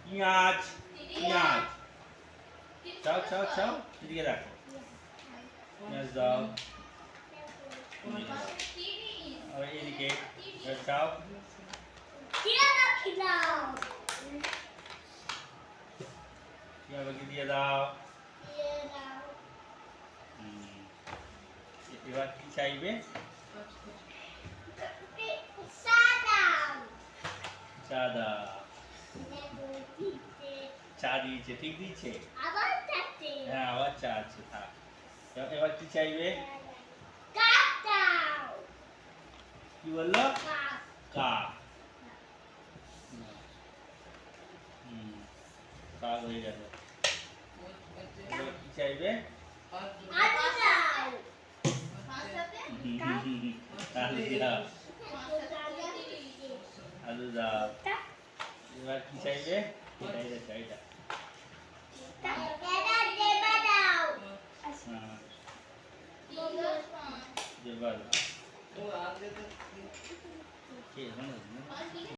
পেঁয়াজ পেঁয়াজ চাও চাও চাও এদিকে দেখো পেঁয়াজ দাও আর এদিকে চাও পেঁয়াজকে দিয়ে দাও এবার কি চাইবে চা দাও চা দিয়েছে ঠিক দিয়েছে হ্যাঁ আবার চা আছে থাক এবার কি চাইবে কি বললো কাক কাক হয়ে গেল এবার কি চাইবে আলু দাও আলু দাও এবার কি চাইবে এটা চাইটা হ্যাঁ